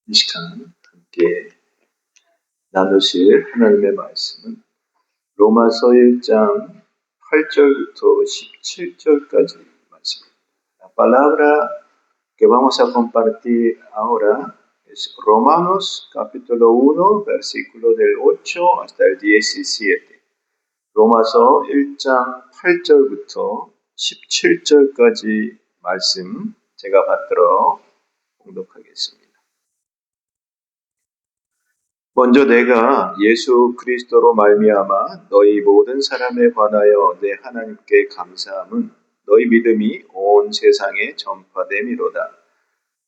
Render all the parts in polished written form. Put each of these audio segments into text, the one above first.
이 시간 함께 나누실 하나님의 말씀은 로마서 1장 8절부터 17절까지 말씀입니다. La palabra que vamos a compartir ahora es Romanos capítulo 1 versículo del 8 hasta el 17. 로마서 1장 8절부터 17절까지 말씀 제가 받들어 봉독하겠습니다. 먼저 내가 예수 그리스도로 말미암아 너희 모든 사람에 관하여 내 하나님께 감사함은 너희 믿음이 온 세상에 전파됨이로다.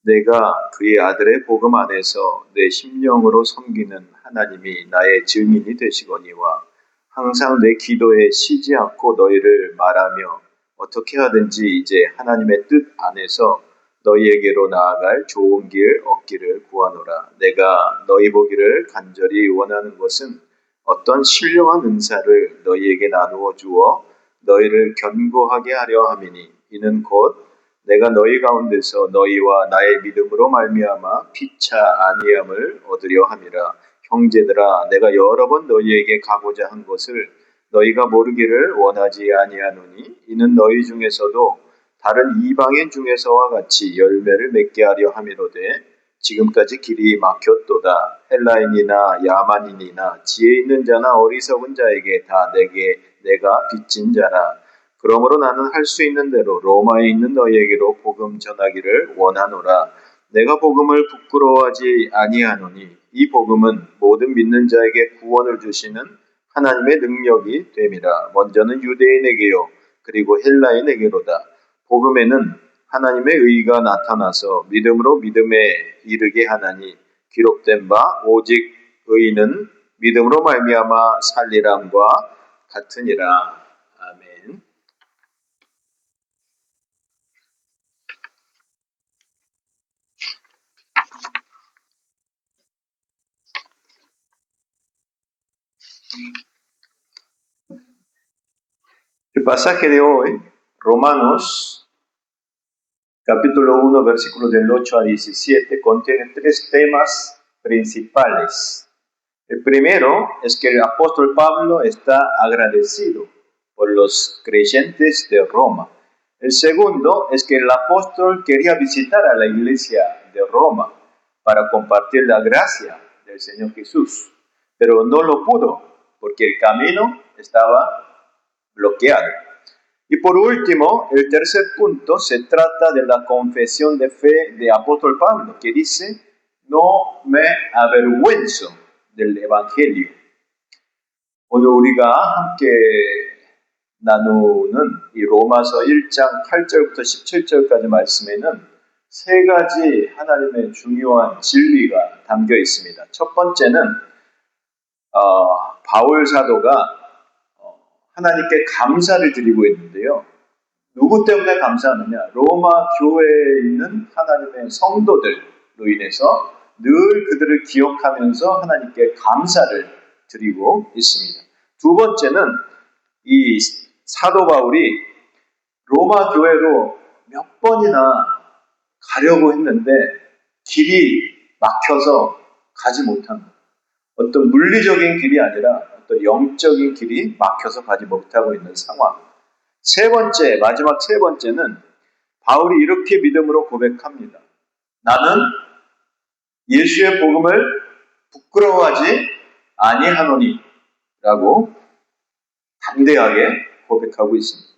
내가 그의 아들의 복음 안에서 내 심령으로 섬기는 하나님이 나의 증인이 되시거니와 항상 내 기도에 쉬지 않고 너희를 말하며 어떻게 하든지 이제 하나님의 뜻 안에서 너희에게로 나아갈 좋은 길 얻기를 구하노라. 내가 너희 보기를 간절히 원하는 것은 어떤 신령한 은사를 너희에게 나누어 주어 너희를 견고하게 하려 함이니 이는 곧 내가 너희 가운데서 너희와 나의 믿음으로 말미암아 피차 아니함을 얻으려 함이라. 형제들아, 내가 여러 번 너희에게 가고자 한 것을 너희가 모르기를 원하지 아니하노니 이는 너희 중에서도 다른 이방인 중에서와 같이 열매를 맺게 하려 함이로되 지금까지 길이 막혔도다. 헬라인이나 야만인이나 지혜 있는 자나 어리석은 자에게 다 내가 빚진 자라. 그러므로 나는 할 수 있는 대로 로마에 있는 너희에게로 복음 전하기를 원하노라. 내가 복음을 부끄러워하지 아니하노니 이 복음은 모든 믿는 자에게 구원을 주시는 하나님의 능력이 됨이라. 먼저는 유대인에게요 그리고 헬라인에게로다. 복음에는 하나님의 의가 나타나서 믿음으로 믿음에 이르게 하나니 기록된 바 오직 의인은 믿음으로 말미암아 살리람과 같으니라. 아멘. El pasaje de hoy, Romanos, capítulo 1, versículos del 8 a 17, contiene tres temas principales. El primero es que el apóstol Pablo está agradecido por los creyentes de Roma. El segundo es que el apóstol quería visitar a la iglesia de Roma para compartir la gracia del Señor Jesús, pero no lo pudo porque el camino estaba bloqueado. Y por último, el tercer punto se trata de la confesión de fe de apóstol Pablo, que dice, no me avergüenzo del Evangelio. 오늘 우리가 함께 나누는 이 로마서 1장 8절부터 17절까지 말씀에는 세 가지 하나님의 중요한 진리가 담겨 있습니다. 첫 번째는 바울 사도가 하나님께 감사를 드리고 있는데요. 누구 때문에 감사하느냐? 로마 교회에 있는 하나님의 성도들로 인해서 늘 그들을 기억하면서 하나님께 감사를 드리고 있습니다. 두 번째는 이 사도 바울이 로마 교회로 몇 번이나 가려고 했는데 길이 막혀서 가지 못한 것. 어떤 물리적인 길이 아니라 어떤 영적인 길이 막혀서 가지 못하고 있는 상황. 세 번째, 마지막 세 번째는 바울이 이렇게 믿음으로 고백합니다. 나는 예수의 복음을 부끄러워하지 아니하노니 라고 담대하게 고백하고 있습니다.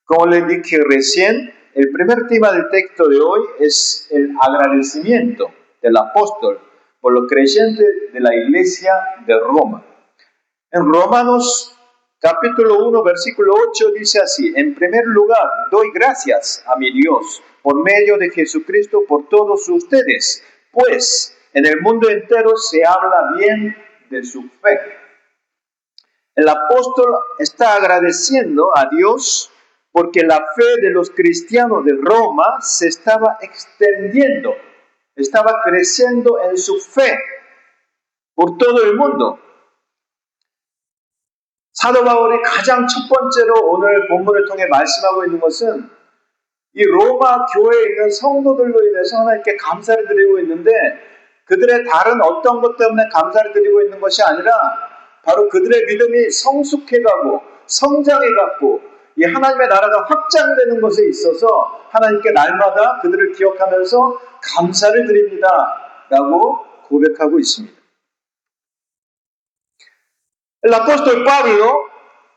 Como les dije recién, el primer tema del texto de hoy es el agradecimiento del apóstol por los creyentes de la iglesia de Roma. En Romanos capítulo 1 versículo 8 dice así, en primer lugar doy gracias a mi Dios por medio de Jesucristo por todos ustedes, pues en el mundo entero se habla bien de su fe. El apóstol está agradeciendo a Dios porque la fe de los cristianos de Roma se estaba extendiendo, estaba creciendo en su fe por todo el mundo. 사도 바울이 가장 첫 번째로 오늘 본문을 통해 말씀하고 있는 것은 이 로마 교회에 있는 성도들로 인해서 하나님께 감사를 드리고 있는데 그들의 다른 어떤 것 때문에 감사를 드리고 있는 것이 아니라 바로 그들의 믿음이 성숙해가고 성장해가고 이 하나님의 나라가 확장되는 것에 있어서 하나님께 날마다 그들을 기억하면서 감사를 드립니다 라고 고백하고 있습니다. El apóstol Pablo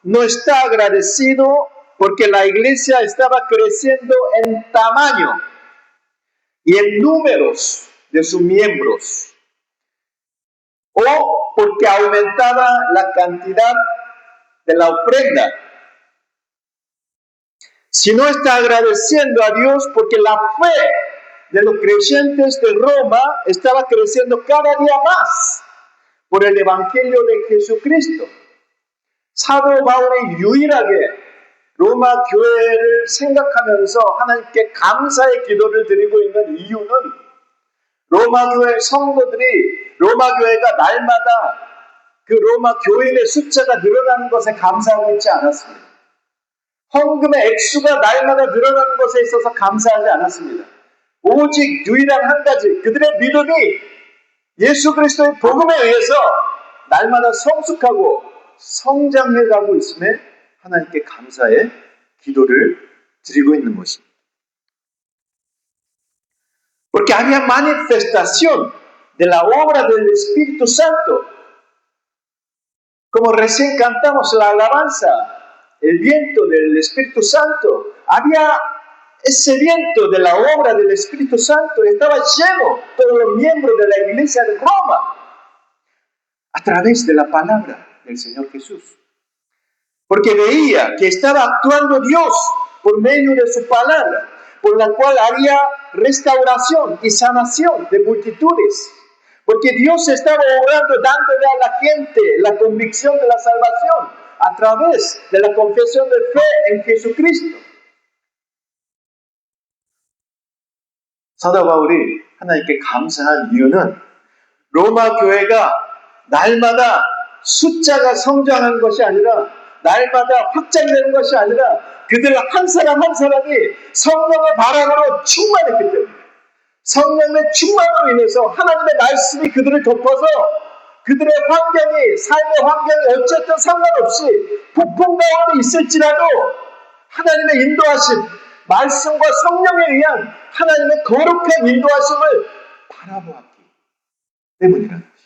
no está agradecido porque la iglesia estaba creciendo en tamaño y en números de sus miembros, o porque aumentaba la cantidad de la ofrenda, sino está agradeciendo a Dios porque la fe de los creyentes de Roma estaba creciendo cada día más por el evangelio de Jesucristo. 사도 바울이 유일하게 로마 교회를 생각하면서 하나님께 감사의 기도를 드리고 있는 이유는 로마 교회 성도들이 로마 교회가 날마다 그 로마 교인의 숫자가 늘어나는 것에 감사하고 있지 않았습니다. 헌금의 액수가 날마다 늘어나는 것에 있어서 감사하지 않았습니다. 오직 유일한 한 가지, 그들의 믿음이 예수 그리스도의 복음에 의해서 날마다 성숙하고 성장해가고 있음에 하나님께 감사의 기도를 드리고 있는 것입니다. Porque había manifestación de la obra del Espíritu Santo. Como recién cantamos la alabanza, el viento del Espíritu Santo, había ese viento de la obra del Espíritu Santo, estaba lleno todos los miembros de la iglesia de Roma a través de la palabra del Señor Jesús. Porque veía que estaba actuando Dios por medio de su palabra, por la cual había restauración y sanación de multitudes. Porque Dios estaba obrando, dándole a la gente la convicción de la salvación a través de la confesión de fe en Jesucristo. 사도 바울이 하나님께 감사한 이유는 로마 교회가 날마다 숫자가 성장하는 것이 아니라 날마다 확장되는 것이 아니라 그들 한 사람 한 사람이 성령의 바람으로 충만했기 때문에 성령의 충만으로 인해서 하나님의 말씀이 그들을 덮어서 그들의 환경이 삶의 환경이 어쨌든 상관없이 폭풍 가운데 있을지라도 하나님의 인도하심 말씀과 성령에 의한 하나님의 거룩한 인도하심을 바라보았기 때문이라는 것입니다.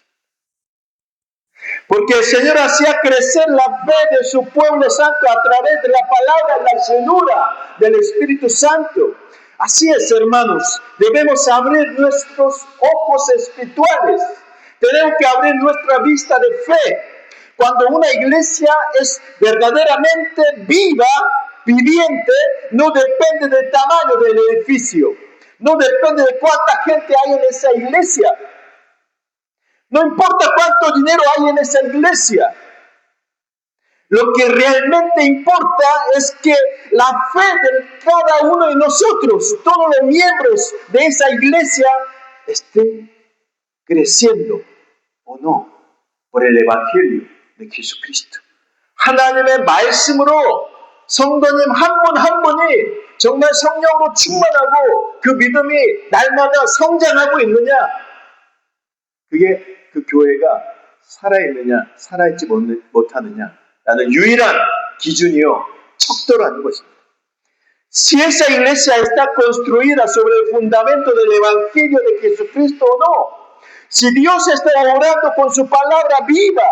Porque el Señor hacía crecer la fe de su pueblo santo a través de la palabra, la llenura del Espíritu Santo. Así es, hermanos, debemos abrir nuestros ojos espirituales. Tenemos que abrir nuestra vista de fe. Cuando una iglesia es verdaderamente viva, viviente, no depende del tamaño del edificio. No depende de cuánta gente hay en esa iglesia. No importa cuánto dinero hay en esa iglesia. Lo que realmente importa es que la fe de cada uno de nosotros, todos los miembros de esa iglesia, estén creciendo o no por el evangelio de Jesucristo. 하나님의 말씀으로 성도님 한 분 한 분이 정말 성령으로 충만하고 그 믿음이 날마다 성장하고 있느냐? 그게 그 교회가 살아있느냐, 살아있지 못하느냐 라는 유일한 기준이요, 척도라는 것입니다. Si esa iglesia está construida sobre el fundamento del Evangelio de Jesucristo o no, si Dios está obrando con su palabra viva,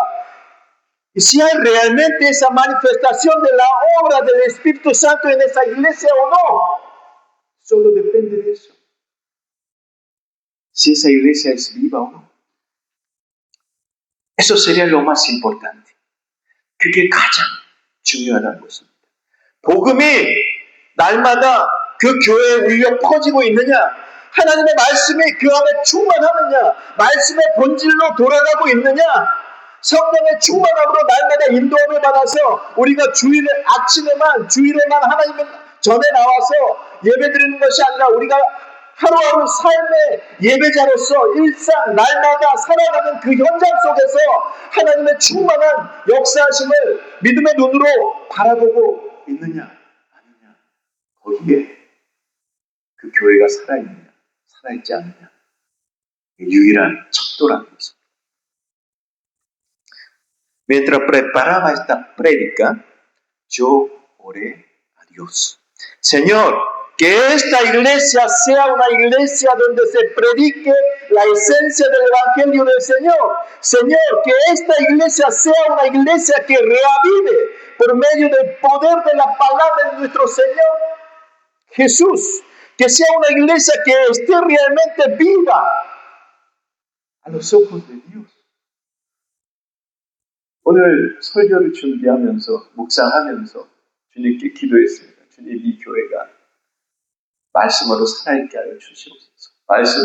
y si hay realmente esa manifestación de la obra del Espíritu Santo en esa iglesia o no, solo depende de eso. Si esa iglesia es viva o no. Eso sería lo más importante. 그게 가장 중요하다는 것입니다. 복음이 날마다 그 교회에 울려 퍼지고 있느냐, 하나님의 말씀이 그 안에 충만하느냐, 말씀의 본질로 돌아가고 있느냐, 성령의 충만함으로 날마다 인도함을 받아서 우리가 주일에만 하나님의 전에 나와서 예배드리는 것이 아니라 우리가 하루하루 삶의 예배자로서 일상 날마다 살아가는 그 현장 속에서 하나님의 충만한 역사하심을 믿음의 눈으로 바라보고 있느냐 아니냐, 거기에 그 교회가 살아있느냐 살아있지 않느냐, 유일한 척도라는 것입니다. Mientras preparaba esta prédica, yo oré a Dios. Señor, que esta iglesia sea una iglesia donde se predique la esencia del Evangelio del Señor. Señor, que esta iglesia sea una iglesia que reavive por medio del poder de la palabra de nuestro Señor Jesús. Que sea una iglesia que esté realmente viva a los ojos de Dios. 오늘 설교를 준비하면서 묵상하면서 주님께 기도했습니다. 주님, 이 교회가 말씀으로 살아있게 하여 주시옵소서. 말씀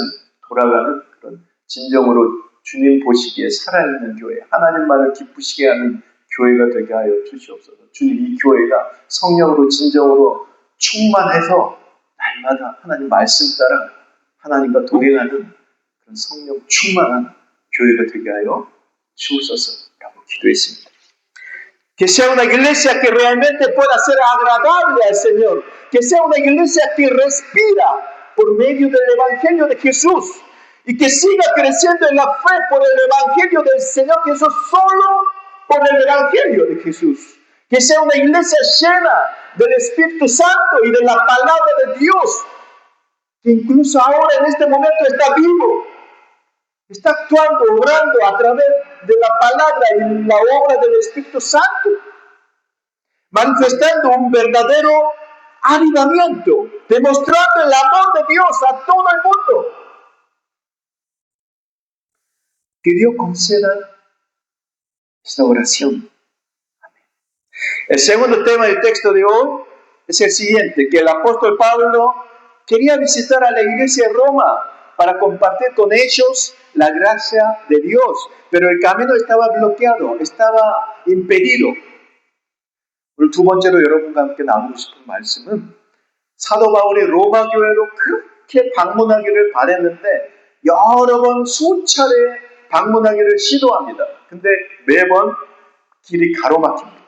돌아가는 그런 진정으로 주님 보시기에 살아있는 교회, 하나님만을 기쁘시게 하는 교회가 되게 하여 주시옵소서. 주님, 이 교회가 성령으로 진정으로 충만해서 날마다 하나님 말씀 따라 하나님과 동행하는 그런 성령 충만한 교회가 되게 하여 주옵소서라고 기도했습니다. Que sea una iglesia que realmente pueda ser agradable al Señor. Que sea una iglesia que respira por medio del Evangelio de Jesús. Y que siga creciendo en la fe por el Evangelio del Señor Jesús, solo por el Evangelio de Jesús. Que sea una iglesia llena del Espíritu Santo y de la palabra de Dios. Que incluso ahora en este momento está vivo. Está actuando, obrando a través de la palabra y la obra del Espíritu Santo, manifestando un verdadero avivamiento, demostrando el amor de Dios a todo el mundo. Que Dios conceda esta oración. Amén. El segundo tema del texto de hoy es el siguiente, que el apóstol Pablo quería visitar a la iglesia de Roma para compartir con ellos la gracia de Dios, pero el camino estaba bloqueado, estaba impedido. 오늘 두 번째로 여러분과 함께 나누고 싶은 말씀은 사도 바울이 로마 교회로 그렇게 방문하기를 바랬는데 여러 번 수차례 방문하기를 시도합니다. 근데 매번 길이 가로막힙니다.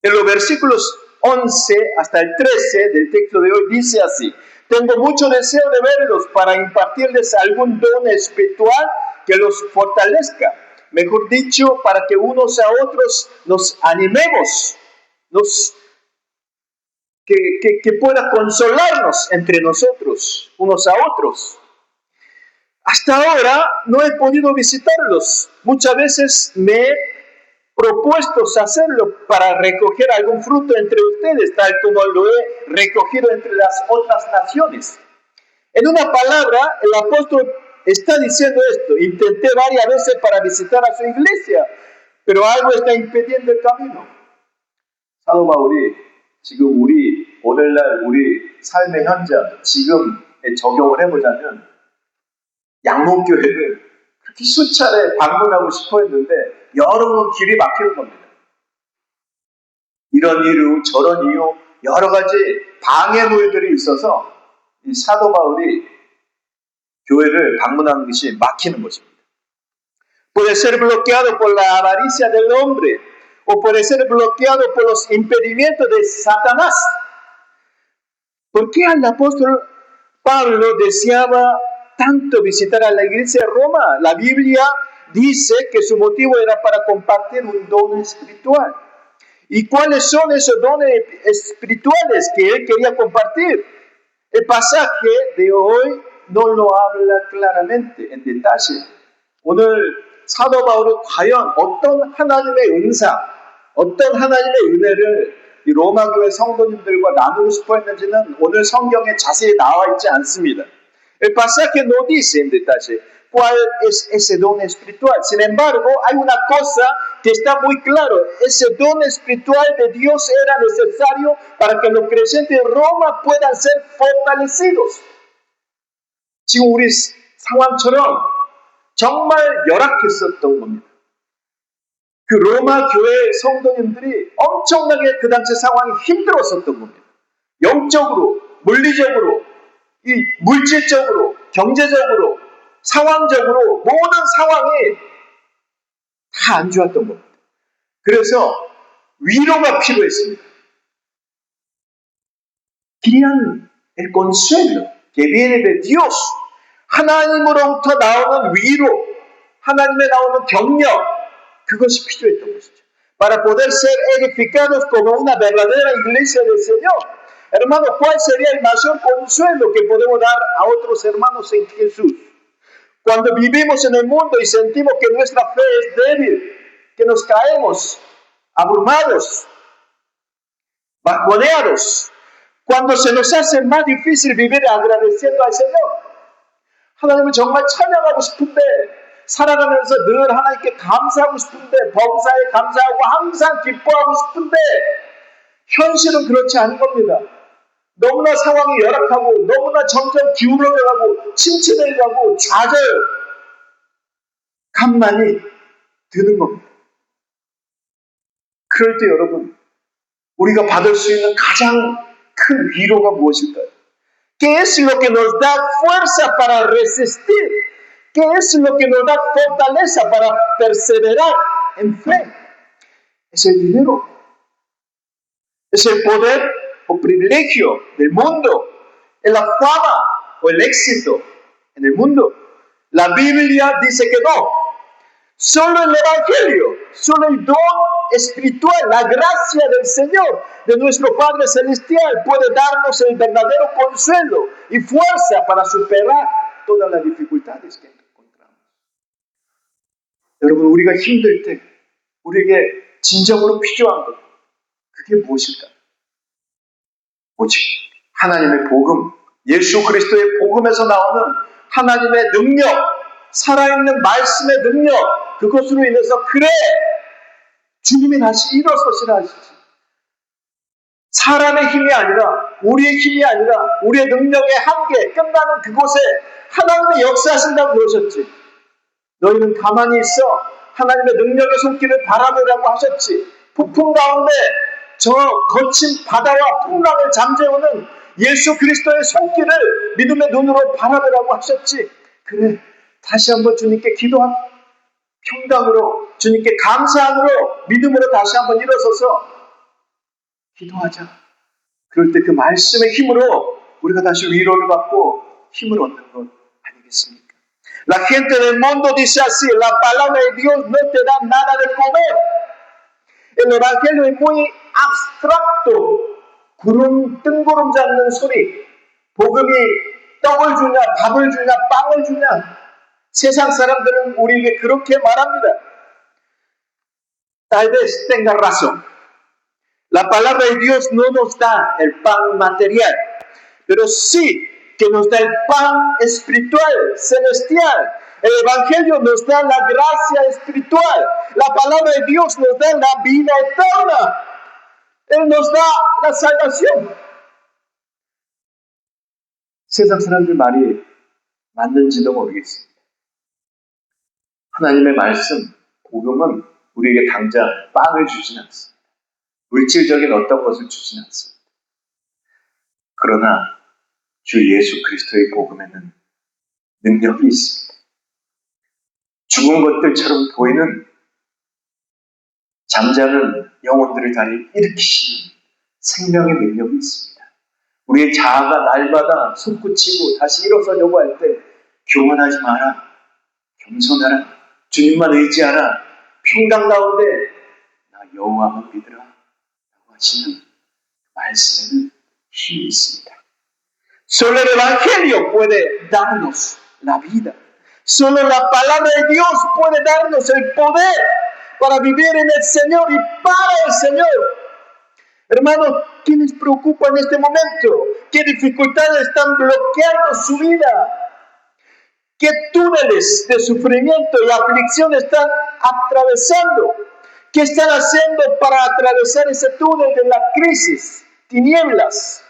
En los versículos 11 hasta el 13 del texto de hoy dice así: Tengo mucho deseo de verlos para impartirles algún don espiritual que los fortalezca. Mejor dicho, para que unos a otros nos animemos, que pueda consolarnos entre nosotros, unos a otros. Hasta ahora no he podido visitarlos. Muchas veces me he propuesto hacerlo para recoger algún fruto entre ustedes, tal como lo he recogido entre las otras naciones. En una palabra, el apóstol está diciendo esto: intenté varias veces para visitar a su iglesia, pero algo está impidiendo el camino. 사도 바울이 지금 오늘날 우리 삶의 현장, 지금에 적용을 해보자면 양목교회를 그렇게 수차례 방문하고 싶어 했는데 여러 번 길이 막히는 겁니다. 이런 이유 저런 이유 여러 가지 방해물들이 있어서 이 사도 바울이 교회를 방문하는 것이 막히는 것입니다. Puede ser bloqueado por la avaricia del hombre o puede ser bloqueado por los impedimentos de Satanás. ¿Por qué el apóstol Pablo deseaba tanto visitar a la iglesia de Roma? La Biblia dice que su motivo era para compartir un don espiritual. ¿Y cuáles son esos dones espirituales que él quería compartir? El pasaje de hoy no lo habla claramente, en detalle. 오늘 사도 바울이 과연 어떤 하나님의 은사, 어떤 하나님의 은혜를 이 로마 교회 성도님들과 나누고 싶어 했는지는 오늘 성경에 자세히 나와 있지 않습니다. El pasaje no dice en detalle cuál es ese don espiritual. Sin embargo, hay una cosa que está muy claro. Ese don espiritual de Dios era necesario para que los creyentes de Roma puedan ser fortalecidos. 지금 우리 상황처럼 정말 열악했었던 겁니다. 그 로마 교회 성도님들이 엄청나게 그 당시 상황이 힘들었었던 겁니다. 영적으로, 물리적으로, 이 물질적으로, 경제적으로, 상황적으로 모든 상황이 다 안 좋았던 겁니다. 그래서 위로가 필요했습니다. Querían el consuelo que viene de Dios. 하나님으로부터 나오는 위로, 하나님에 나오는 격려, 그것이 필요했던 것이죠. Para poder ser edificados como una verdadera iglesia del Señor. Hermano, ¿cuál sería el mayor consuelo que podemos dar a otros hermanos en Jesús? Cuando vivimos en el mundo y sentimos que nuestra fe es débil, que nos caemos abrumados, bajoneados, cuando se nos hace más difícil vivir agradeciendo al Señor. 하나님을 정말 찬양하고 싶은데, 살아가면서 늘 하나님께 감사하고 싶은데, 범사에 감사하고 항상 기뻐하고 싶은데, 현실은 그렇지 않은 겁니다. 너무나 상황이 열악하고, 너무나 점점 기울어져가고, 침체되어가고, 좌절감만이 드는 겁니다. 그럴 때 여러분, 우리가 받을 수 있는 가장 큰 위로가 무엇일까요? ¿Qué es lo que nos da fuerza para resistir? ¿Qué es lo que nos da fortaleza para perseverar en fe? Es el dinero. Es el poder o privilegio del mundo. Es la fama o el éxito en el mundo. La Biblia dice que no. Solo el Evangelio, solo el don espiritual, la gracia del Señor, de nuestro Padre Celestial, puede darnos el verdadero consuelo y fuerza para superar todas las dificultades que encontramos. 여러분, 우리가 힘들 때 우리에게 진정으로 필요한 것, 그게 무엇일까요? 오직 하나님의 복음, 예수 그리스도의 복음에서 나오는 하나님의 능력, 살아있는 말씀의 능력, 그것으로 인해서 그래 주님이 다시 일어서시라 하시지. 사람의 힘이 아니라, 우리의 힘이 아니라, 우리의 능력의 한계, 끝나는 그곳에 하나님의 역사하신다고 그러셨지. 너희는 가만히 있어 하나님의 능력의 손길을 바라보라고 하셨지. 폭풍 가운데 저 거친 바다와 풍랑을 잠재우는 예수 그리스도의 손길을 믿음의 눈으로 바라보라고 하셨지. 그래, 다시 한번 주님께 기도하고 평강으로, 주님께 감사함으로, 믿음으로 다시 한번 일어서서 기도하자. 그럴 때 그 말씀의 힘으로 우리가 다시 위로를 받고 힘을 얻는 것 아니겠습니까? La gente del mundo dice así, la palabra de Dios no te da nada de comer. El evangelio es muy abstracto. 구름, 뜬구름 잡는 소리. 복음이 떡을 주냐, 밥을 주냐, 빵을 주냐. 세상 사람들은 우리에게 그렇게 말합니다. Tal vez tenga razón. La palabra de Dios no nos da el pan material, pero sí que nos da el pan espiritual, celestial. El Evangelio nos da la gracia espiritual. La palabra de Dios nos da la vida eterna. Él nos da la salvación. 세상 사람들 말이 맞는지도 모르겠습니다. 하나님의 말씀, 복음은 우리에게 당장 빵을 주진 않습니다. 물질적인 어떤 것을 주진 않습니다. 그러나 주 예수 그리스도의 복음에는 능력이 있습니다. 죽은 것들처럼 보이는 잠자는 영혼들을 다시 일으키시는 생명의 능력이 있습니다. 우리의 자아가 날마다 솟구치고 다시 일어서려고 할 때 교만하지 마라, 겸손하라, 주님만 의지하라, 평강 가운데 나 여호와만 믿으라 라고 하시는 말씀에는 힘이 있습니다. Solo el Evangelio puede darnos la vida. Solo la palabra de Dios puede darnos el poder para vivir en el Señor y para el Señor. Hermanos, ¿qué les preocupa en este momento? ¿Qué dificultades están bloqueando su vida? ¿Qué túneles de sufrimiento y aflicción están atravesando? ¿Qué están haciendo para atravesar ese túnel de la crisis, tinieblas?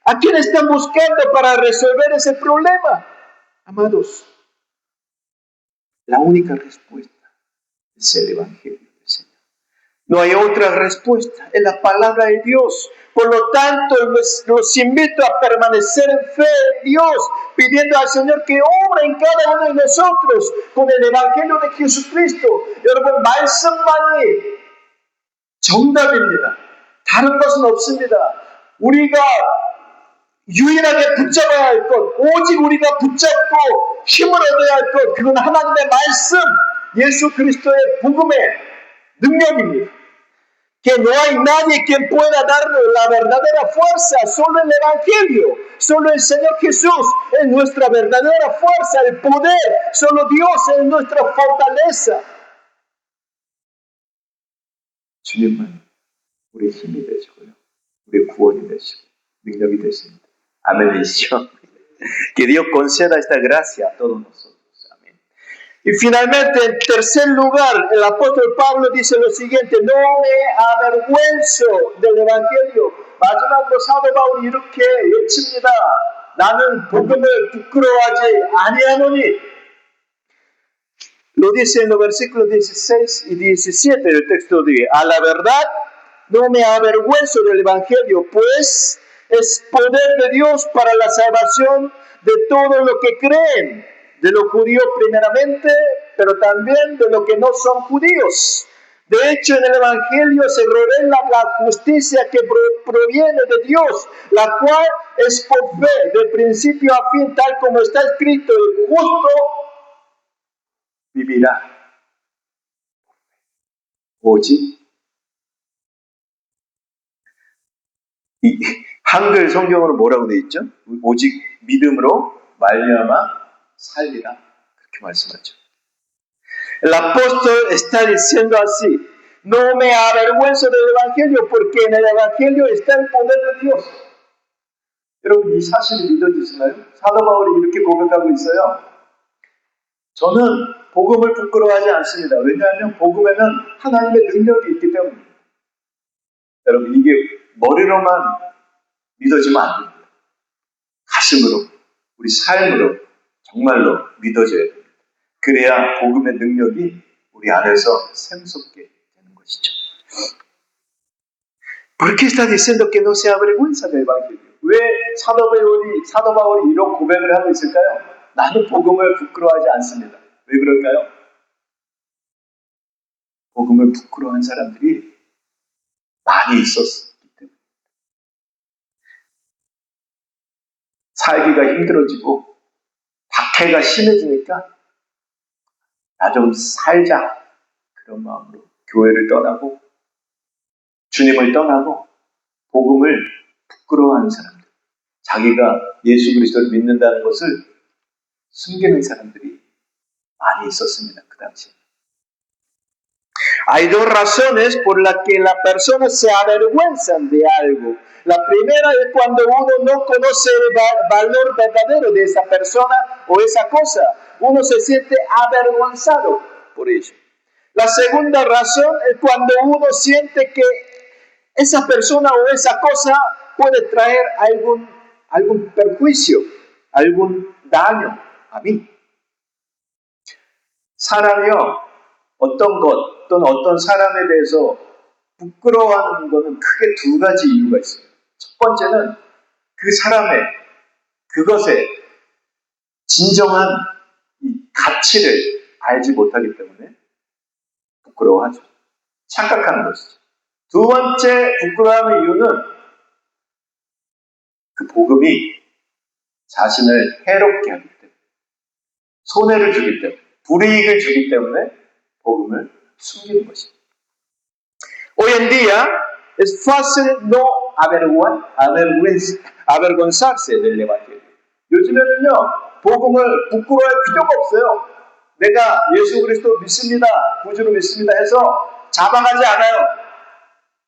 ¿A quién están buscando para resolver ese problema? Amados, la única respuesta es el Evangelio del Señor. No hay otra respuesta, es la palabra de Dios. Por lo tanto, los invito a permanecer en fe en Dios, pidiendo al Señor que obre en cada uno de nosotros con el Evangelio de Jesucristo. 여러분, 말씀만이 정답입니다. 다른 것은 없습니다. 우리가 유일하게 붙잡아야 할 것, 오직 우리가 붙잡고 힘을 얻어야 할 것, 그건 하나님의 말씀, 예수 그리스도의 복음의 능력입니다. Que no hay nadie quien pueda darnos la verdadera fuerza, solo el Evangelio, solo el Señor Jesús es nuestra verdadera fuerza, el poder, solo Dios es nuestra fortaleza. 주님은 우리 힘이 되시고요. 우리 구원이 되시고 능력이 되십니다. 아멘이시죠? Que Dios conceda esta gracia a todos nosotros. Amén. Y finalmente, en tercer lugar, el apóstol Pablo dice lo siguiente: no me avergüenzo del Evangelio. 마지막으로 사도 바울이 이렇게 외칩니다. 나는 복음을 부끄러워하지 아니하노니. Lo dice en los versículos 16 y 17 del texto de: a la verdad, no me avergüenzo del Evangelio, pues es poder de Dios para la salvación de todos los que creen, de los judíos primeramente, pero también de los que no son judíos. De hecho, en el Evangelio se revela la justicia que proviene de Dios, la cual es por fe, de principio a fin, tal como está escrito: el justo vivirá. 오직 이 한글 성경으로 뭐라고 되어 있죠? 오직 믿음으로 말미암아 살리라 그렇게 말씀하죠. El apóstol está diciendo así: no me avergüenzo del Evangelio, porque en el Evangelio está el poder de Dios. 여러분 이 사실이 믿어지시나요? 사도 바울이 이렇게 고백하고 있어요. 저는 복음을 부끄러워하지 않습니다. 왜냐하면 복음에는 하나님의 능력이 있기 때문입니다. 여러분 이게 머리로만 믿어지면 안 됩니다. 가슴으로, 우리 삶으로 정말로 믿어져야 됩니다. 그래야 복음의 능력이 우리 안에서 샘솟게 되는 것이죠. ¿Por qué está diciendo que no se avergüenza del Evangelio? 왜 사도 바울이 이런 고백을 하고 있을까요? 나는 복음을 부끄러워하지 않습니다. 왜 그럴까요? 복음을 부끄러워한 사람들이 많이 있었기 때문에. 살기가 힘들어지고 박해가 심해지니까 나 좀 살자 그런 마음으로 교회를 떠나고 주님을 떠나고 복음을 부끄러워하는 사람들, 자기가 예수 그리스도를 믿는다는 것을 숨기는 사람들이 많이 있었습니다. 그 당시에. Hay dos razones por las que las personas se avergüenzan de algo. La primera es cuando uno no conoce el valor verdadero de esa persona o esa cosa. Uno se siente avergonzado por ello. La segunda razón es cuando uno siente que esa persona o esa cosa puede traer algún perjuicio, algún daño a mí. 사람이요, 어떤 것 또는 어떤 사람에 대해서 부끄러워하는 것은 크게 두 가지 이유가 있어요. 첫 번째는 그 사람의, 그것의 진정한 이 가치를 알지 못하기 때문에 부끄러워하죠. 착각하는 것이죠. 두 번째 부끄러워하는 이유는 그 복음이 자신을 해롭게 하기 때문에, 손해를 주기 때문에, 불이익을 주기 때문에 복음을 숨기는 것입니다. Hoy en día es fácil no avergonzarse del Evangelio. 요즘에는요, 복음을 부끄러워할 필요가 없어요. 내가 예수 그리스도 믿습니다, 구주로 믿습니다 해서 잡아가지 않아요.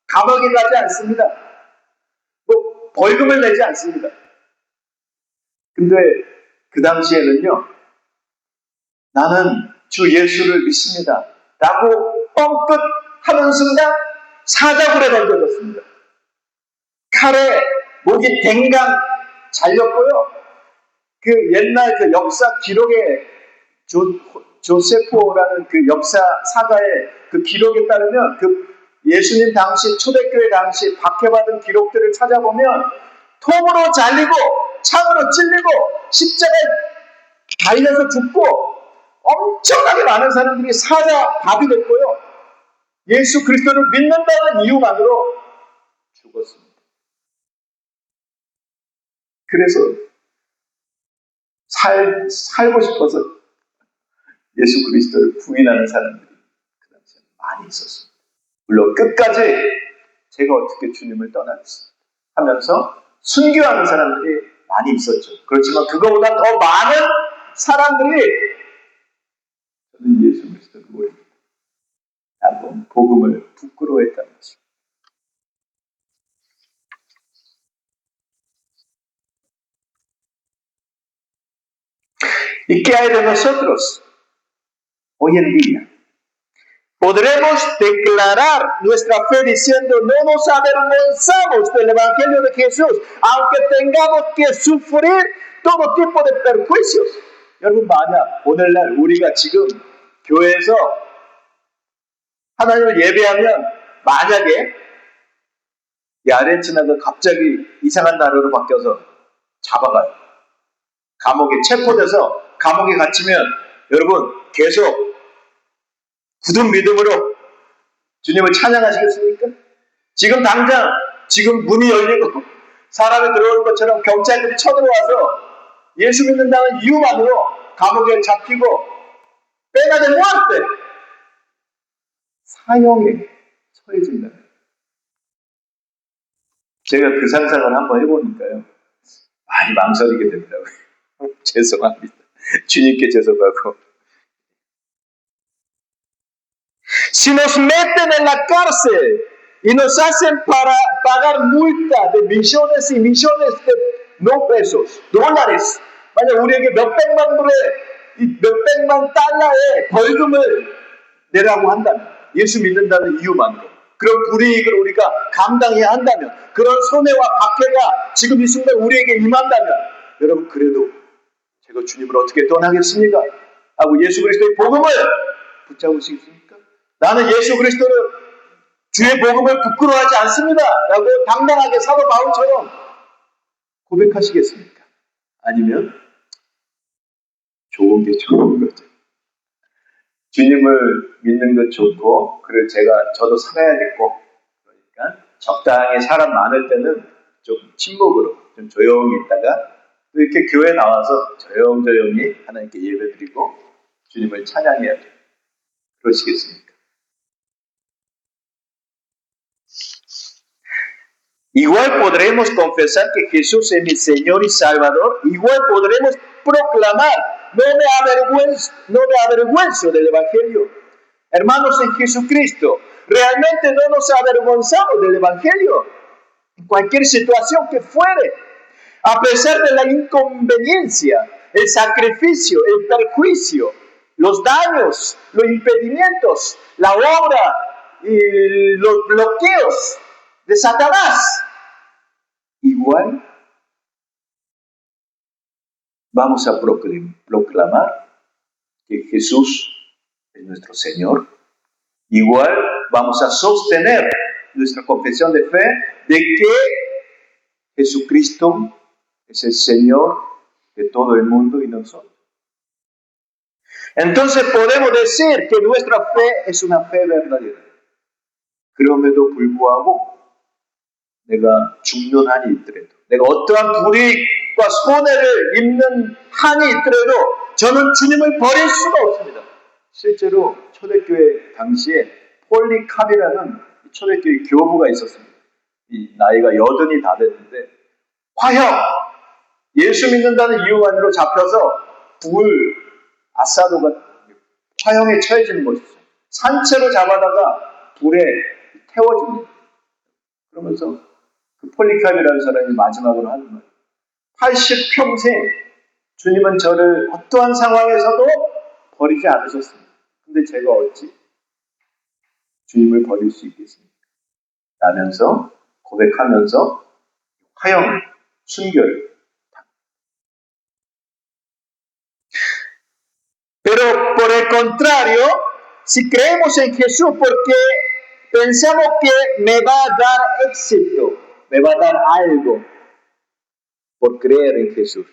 감옥에 가지 않습니다. 뭐 벌금을 내지 않습니다. 근데 그 당시에는요, 나는 주 예수를 믿습니다 라고 뻥끗 하는 순간 사자굴에 던져졌습니다. 칼에 목이 댕강 잘렸고요. 그 옛날 그 역사 기록에 조세포라는 그 역사 사가의 그 기록에 따르면 그 예수님 당시 초대교회 당시 박해받은 기록들을 찾아보면 톱으로 잘리고 창으로 찔리고 십자가에 달려서 죽고 엄청나게 많은 사람들이 사자 밥이 됐고요. 예수 그리스도를 믿는다는 이유만으로 죽었습니다. 그래서 살고 싶어서 예수 그리스도를 부인하는 사람들이 그 당시에 많이 있었습니다. 물론 끝까지 제가 어떻게 주님을 떠나겠어 하면서 순교하는 사람들이 많이 있었죠. 그렇지만 그거보다 더 많은 사람들이 저는 예수 그리스도를 모릅니다. 한번 복음을 부끄러워했다는 것입니다. ¿Y qué hay de nosotros hoy en día? Podremos declarar nuestra fe diciendo no nos avergonzamos del Evangelio de Jesús, aunque tengamos que sufrir todo tipo de perjuicios. 여러분, 만약 오늘날 우리가 지금 교회에서 하나님을 예배하면 만약에 이 아르헨티나가 갑자기 이상한 나라로 바뀌어서 잡아가요. 감옥에 체포돼서 감옥에 갇히면 여러분 계속 굳은 믿음으로 주님을 찬양하시겠습니까? 지금 당장 지금 문이 열리고 사람이 들어오는 것처럼 경찰들이 쳐들어와서 예수 믿는다는 이유만으로 감옥에 잡히고 pena de muerte 사형에 처해진다. 제가 그 상상을 한번 해보니까요 많이 망설이게 되더라고요. 죄송합니다. 주님께 죄송하고. Si nos meten en la cárcel y nos hacen para pagar multa de millones y millones de no pesos, dólares, 만약 우리에게 몇백만 불의 몇백만 달러의 벌금을 내라고 한다면 예수 믿는다는 이유만으로 그런 불이익을 우리가 감당해야 한다면 그런 손해와 박해가 지금 이 순간 우리에게 임한다면 여러분 그래도 제가 주님을 어떻게 떠나겠습니까? 하고 예수 그리스도의 복음을 붙잡으시겠습니까? 나는 예수 그리스도를 주의 복음을 부끄러워하지 않습니다. 라고 당당하게 사도 바울처럼 고백하시겠습니까? 아니면 좋은 게 좋은 거죠. 주님을 믿는 것 좋고 그리고 저도 살아야겠고 그러니까 적당히 사람 많을 때는 좀 침묵으로 좀 조용히 있다가 또 이렇게 교회 나와서 조용조용히 하나님께 예배드리고 주님을 찬양해야죠. 그러시겠습니까? Igual podremos confesar que Jesús es mi Señor y Salvador. Igual podremos proclamar, no me avergüenzo del Evangelio. Hermanos en Jesucristo, realmente no nos avergonzamos del Evangelio. En cualquier situación que fuere, a pesar de la inconveniencia, el sacrificio, el perjuicio, los daños, los impedimentos, la obra y los bloqueos de Satanás. Igual vamos a proclamar que Jesús es nuestro Señor. Igual vamos a sostener nuestra confesión de fe de que Jesucristo es el Señor de todo el mundo y nosotros. Entonces podemos decir que nuestra fe es una fe verdadera. 그럼에도 불구하고 내가 죽는 한이 있더라도 내가 어떠한 불이익과 손해를 입는 한이 있더라도 저는 주님을 버릴 수가 없습니다. 실제로 초대교회 당시에 폴리캅이라는 초대교회 교부가 있었습니다. 이 나이가 80이 다 됐는데 화형, 예수 믿는다는 이유만으로 잡혀서 아사도가 화형에 처해지는 것이죠. 산채로 잡아다가 불에 태워집니다. 그러면서 그 폴리캅이라는 사람이 마지막으로 하는 말 80평생 주님은 저를 어떠한 상황에서도 버리지 않으셨습니다. 근데 제가 어찌 주님을 버릴 수 있겠습니까? 라면서 고백하면서 화형, 순교를 Pero por el contrario, si creemos en Jesús porque pensamos que me va a dar éxito, me va a dar algo por creer en Jesús.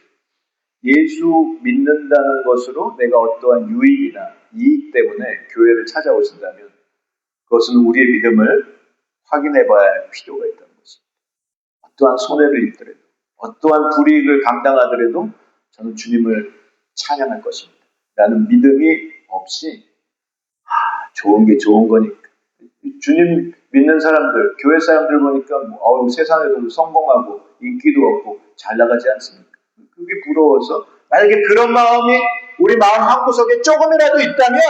예수 믿는다는 것으로 내가 어떠한 유익이나 이익 때문에 교회를 찾아오신다면 그것은 우리의 믿음을 확인해 봐야 할 필요가 있다는 것입니다. 어떠한 손해를 입더라도 어떠한 불이익을 감당하더라도 저는 주님을 찬양할 것입니다. 라는 믿음이 없이 좋은 게 좋은 거니까. 주님 믿는 사람들, 교회 사람들 보니까 세상에도 성공하고 인기도 얻고 잘 나가지 않습니까? 그게 부러워서 만약에 그런 마음이 우리 마음 한구석에 조금이라도 있다면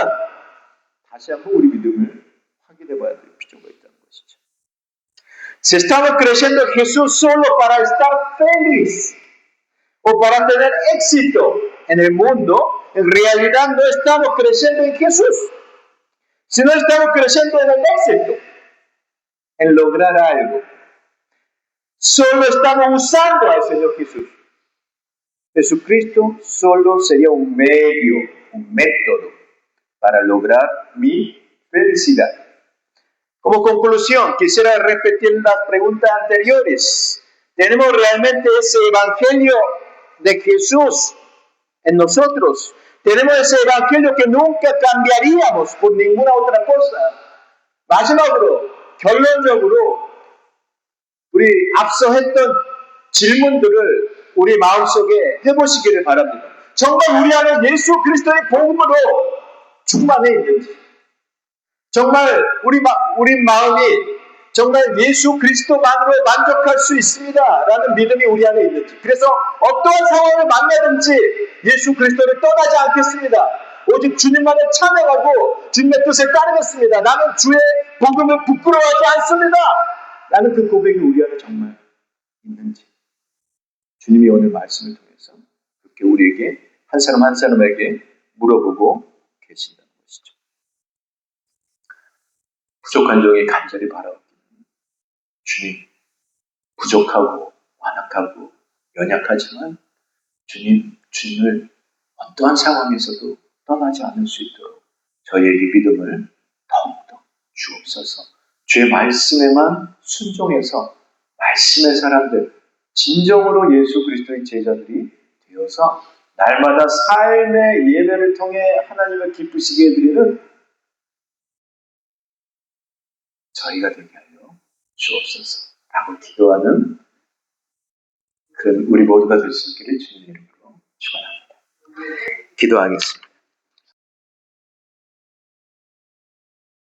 다시 한번 우리 믿음을 확인해 봐야 될 필요가 있다는 것이죠. Si estamos creyendo en Jesús solo para estar feliz o para tener éxito en el mundo, en realidad no estamos creyendo en Jesús, sino estamos creyendo en el éxito, en lograr algo. Solo estamos usando al Señor Jesús. Jesucristo solo sería un medio, un método para lograr mi felicidad. Como conclusión, quisiera repetir las preguntas anteriores. ¿Tenemos realmente ese evangelio de Jesús en nosotros? ¿Tenemos ese evangelio que nunca cambiaríamos por ninguna otra cosa? 마지막으로, 결론적으로 우리 앞서 했던 질문들을 우리 마음속에 해보시기를 바랍니다. 정말 우리 안에 예수 그리스도의 복음으로 충만해 있는지, 정말 우리 마음이 정말 예수 그리스도만으로 만족할 수 있습니다 라는 믿음이 우리 안에 있는지, 그래서 어떠한 상황을 만나든지 예수 그리스도를 떠나지 않겠습니다. 오직 주님만을 찬양하고 주님의 뜻에 따르겠습니다. 나는 주의 복음을 부끄러워하지 않습니다 라는 그 고백이 우리 안에 정말 있는지, 주님이 오늘 말씀을 통해서 그렇게 우리에게 한 사람 한 사람에게 물어보고 계신다는 것이죠. 부족한 종이 간절히 바라옵니다. 주님, 부족하고 완악하고 연약하지만 주님을 어떠한 상황에서도 떠나지 않을 수 있도록 저희에게 믿음을 더욱더 주옵소서. 주의 말씀에만 순종해서 말씀의 사람들, 진정으로 예수 그리스도의 제자들이 되어서 날마다 삶의 예배를 통해 하나님을 기쁘시게 해드리는 저희가 되게 하여 주옵소서 라고 기도하는 그런 우리 모두가 될 수 있기를 주님의 이름으로 축원합니다. 기도하겠습니다.